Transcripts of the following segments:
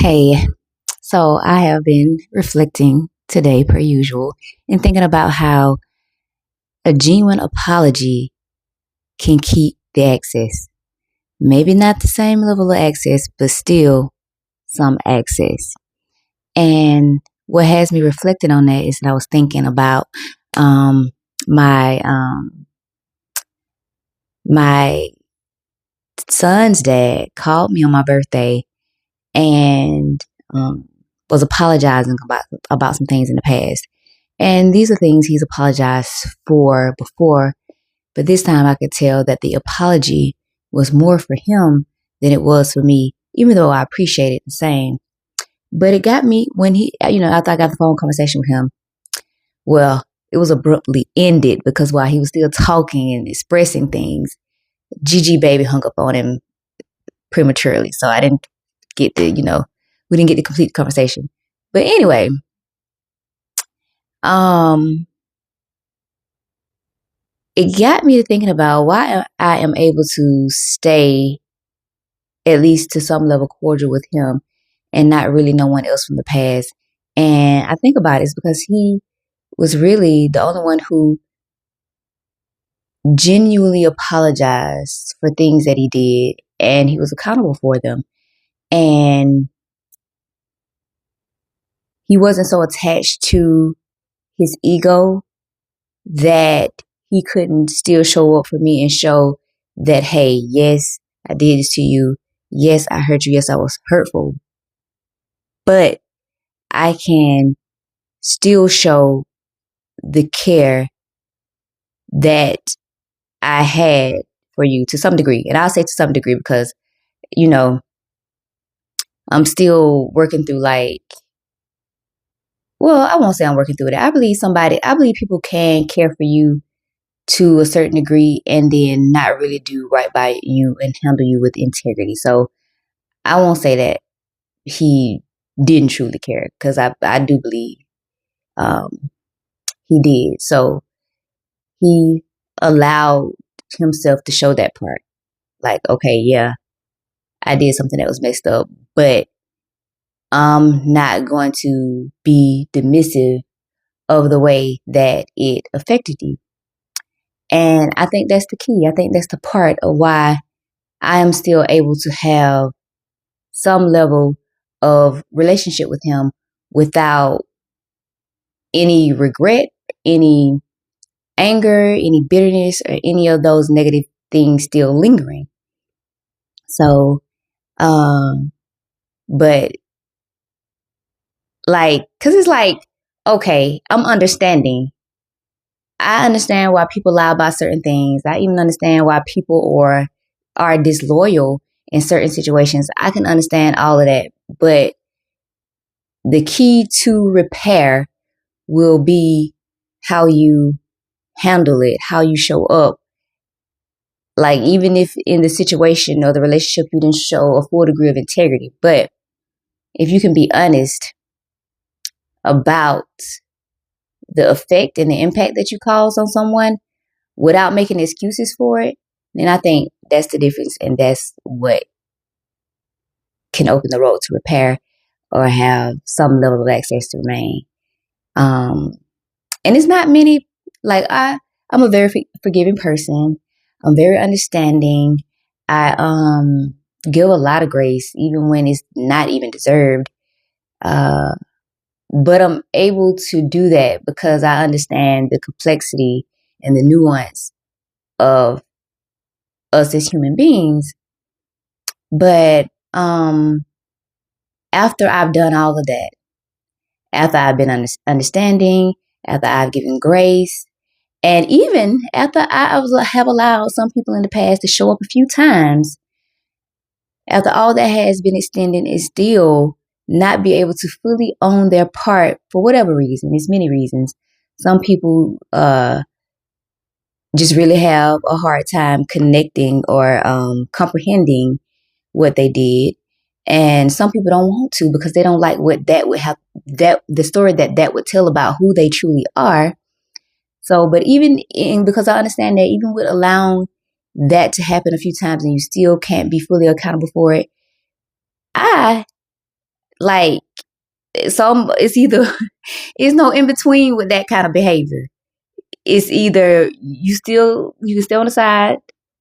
Hey, so I have been reflecting today, per usual, and thinking about how a genuine apology can keep the access. Maybe not the same level of access, but still some access. And what has me reflecting on that is that I was thinking about um, my my son's dad called me on my birthday and was apologizing about some things in the past. And these are things he's apologized for before, but this time I could tell that the apology was more for him than it was for me, even though I appreciate it the same. But it got me when after I got the phone conversation with him, well, it was abruptly ended because while he was still talking and expressing things, Gigi baby hung up on him prematurely. So I didn't get we didn't get to complete the conversation. But anyway, um, it got me to thinking about why I am able to stay at least to some level cordial with him and not really no one else from the past. And I think about it, it's because he was really the only one who genuinely apologized for things that he did and he was accountable for them. And he wasn't so attached to his ego that he couldn't still show up for me and show that, hey, yes, I did this to you. Yes, I hurt you. Yes, I was hurtful. But I can still show the care that I had for you to some degree. And I'll say to some degree because, you know, I'm still working through I won't say I'm working through it. I believe people can care for you to a certain degree and then not really do right by you and handle you with integrity. So I won't say that he didn't truly care because I do believe um, he did. So he allowed himself to show that part. Like, okay, yeah, I did something that was messed up, but I'm not going to be dismissive of the way that it affected you. And I think that's the key. I think that's the part of why I am still able to have some level of relationship with him without any regret, any anger, any bitterness, or any of those negative things still lingering. So, but cause it's like, okay, I'm understanding. I understand why people lie about certain things. I even understand why people are disloyal in certain situations. I can understand all of that, but the key to repair will be how you handle it, how you show up. Like, even if in the situation or the relationship you didn't show a full degree of integrity, but if you can be honest about the effect and the impact that you cause on someone without making excuses for it, then I think that's the difference. And that's what can open the road to repair or have some level of access to remain. And it's not many, I'm a very forgiving person. I'm very understanding. I give a lot of grace, even when it's not even deserved. But I'm able to do that because I understand the complexity and the nuance of us as human beings. But after I've done all of that, after I've been understanding, after I've given grace, and even after have allowed some people in the past to show up a few times, after all that has been extended and still not be able to fully own their part for whatever reason. There's many reasons. Some people just really have a hard time connecting or comprehending what they did. And some people don't want to because they don't like what that would have, that the story that would tell about who they truly are. So, but because I understand that even with allowing that to happen a few times and you still can't be fully accountable for it, I Like some, it's either it's no in between with that kind of behavior. It's either you can stay on the side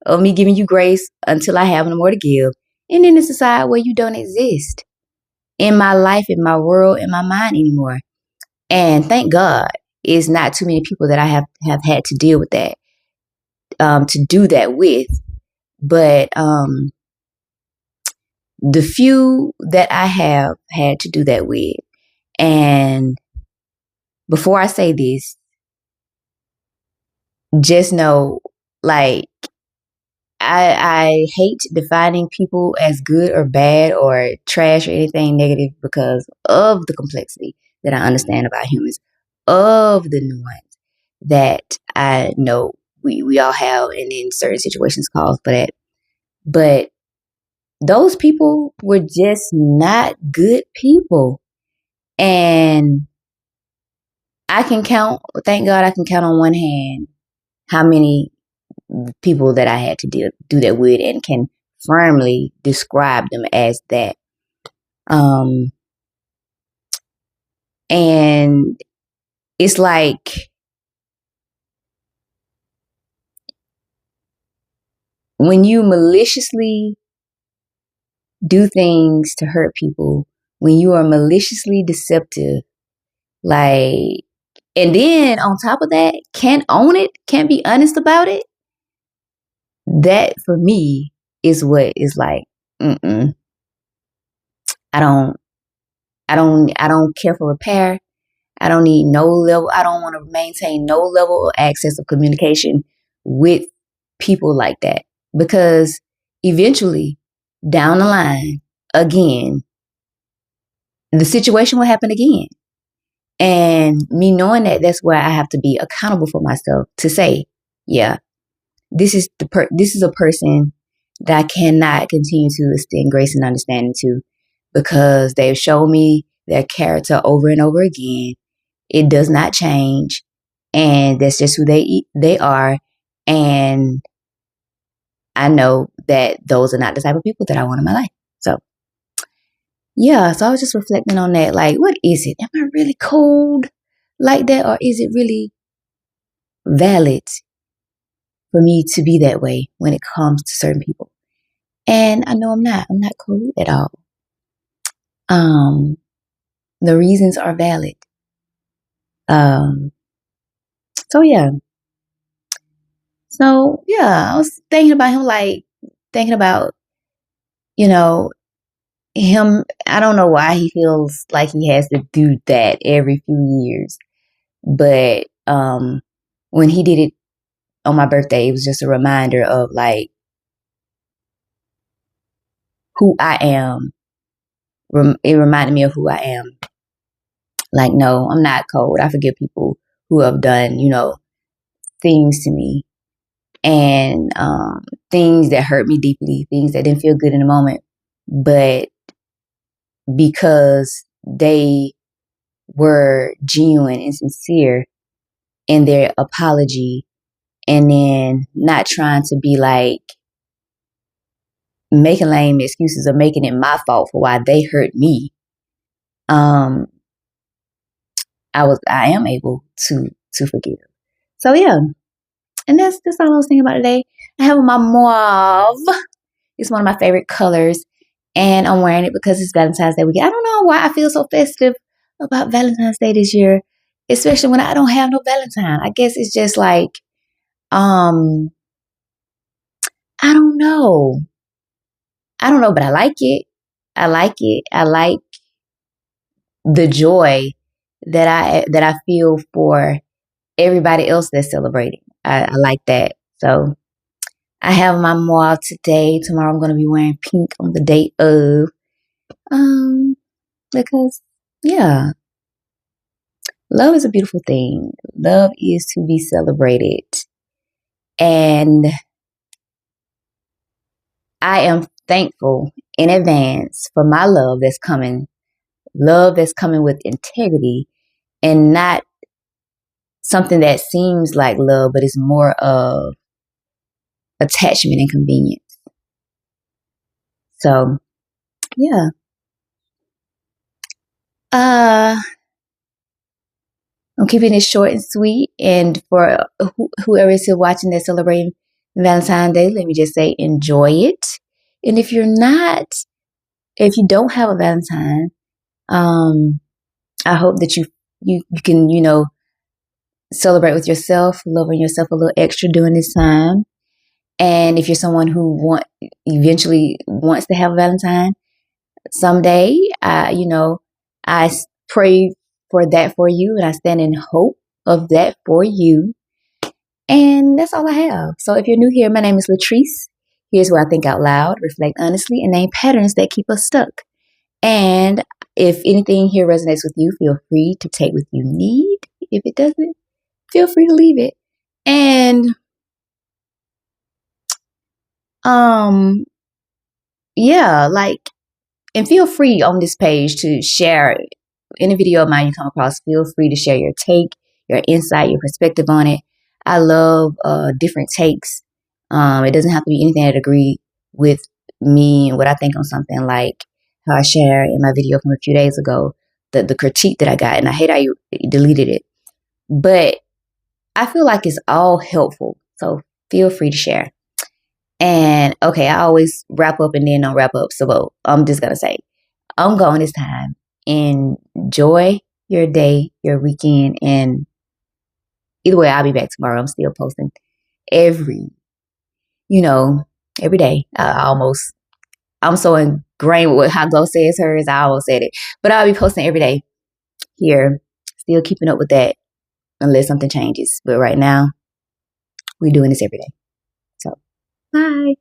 of me giving you grace until I have no more to give, and then it's a side where you don't exist in my life, in my world, in my mind anymore. And thank God, it's not too many people that I have had to deal with that, to do that with. But the few that I have had to do that with, and before I say this, just know, like, I hate defining people as good or bad or trash or anything negative because of the complexity that I understand about humans, of the nuance that I know we all have, and in certain situations calls for that. But those people were just not good people. And I can count, thank God I can count on one hand how many people that I had to do that with, and can firmly describe them as that. Um, and it's like when you maliciously do things to hurt people, when you are maliciously deceptive, like, and then on top of that, can't own it, can't be honest about it. That for me is what is like, mm-mm, I don't, I don't care for repair. I don't need no level. I don't want to maintain no level of access of communication with people like that, because eventually down the line, again, the situation will happen again. And me knowing that, that's where I have to be accountable for myself to say, yeah, this is a person that I cannot continue to extend grace and understanding to, because they've shown me their character over and over again. It does not change, and that's just who they are. And I know that those are not the type of people that I want in my life. So yeah, so I was just reflecting on that. Like, what is it? Am I really cold like that, or is it really valid for me to be that way when it comes to certain people? And I know I'm not. I'm not cold at all. Um, the reasons are valid. Um, so yeah. So yeah, I was thinking about him, like thinking about, you know, him. I don't know why he feels like he has to do that every few years, but when he did it on my birthday, it was just a reminder of like who I am. It reminded me of who I am. Like, no, I'm not cold. I forgive people who have done, things to me, and things that hurt me deeply, things that didn't feel good in the moment. But because they were genuine and sincere in their apology, and then not trying to be like making lame excuses or making it my fault for why they hurt me, um, I am able to forgive. So yeah, and that's all I was thinking about today. I have my mauve. It's one of my favorite colors, and I'm wearing it because it's Valentine's Day weekend. I don't know why I feel so festive about Valentine's Day this year, especially when I don't have no Valentine. I guess it's just like, um, I don't know. I don't know, but I like it. I like it. I like the joy that I feel for everybody else that's celebrating. I like that. So I have my mauve today. Tomorrow I'm gonna be wearing pink on the day of. Because yeah, love is a beautiful thing. Love is to be celebrated. And I am thankful in advance for my love that's coming with integrity, and not something that seems like love, but is more of attachment and convenience. So yeah, Uh, I'm keeping it short and sweet. And for whoever is still watching that's celebrating Valentine's Day, let me just say enjoy it. And if you don't have a Valentine, um, I hope that you can celebrate with yourself, love on yourself a little extra during this time. And if you're someone who eventually wants to have a Valentine someday, I pray for that for you, and I stand in hope of that for you. And that's all I have. So if you're new here, my name is Latrice. Here's where I think out loud, reflect honestly, and name patterns that keep us stuck. And if anything here resonates with you, feel free to take what you need. If it doesn't, feel free to leave it. And um yeah, and feel free on this page to share any video of mine you come across. Feel free to share your take, your insight, your perspective on it. I love different takes. It doesn't have to be anything that agree with me and what I think on something, like how I shared in my video from a few days ago, the critique that I got, and I hate how you deleted it. But I feel like it's all helpful. So feel free to share. And okay, I always wrap up and then don't wrap up. So I'm just gonna say, I'm going this time. Enjoy your day, your weekend, and either way, I'll be back tomorrow. I'm still posting every, every day. I'm so ingrained with what how Go says hers. I almost said it, but I'll be posting every day here. Still keeping up with that unless something changes. But right now, we're doing this every day. So, bye.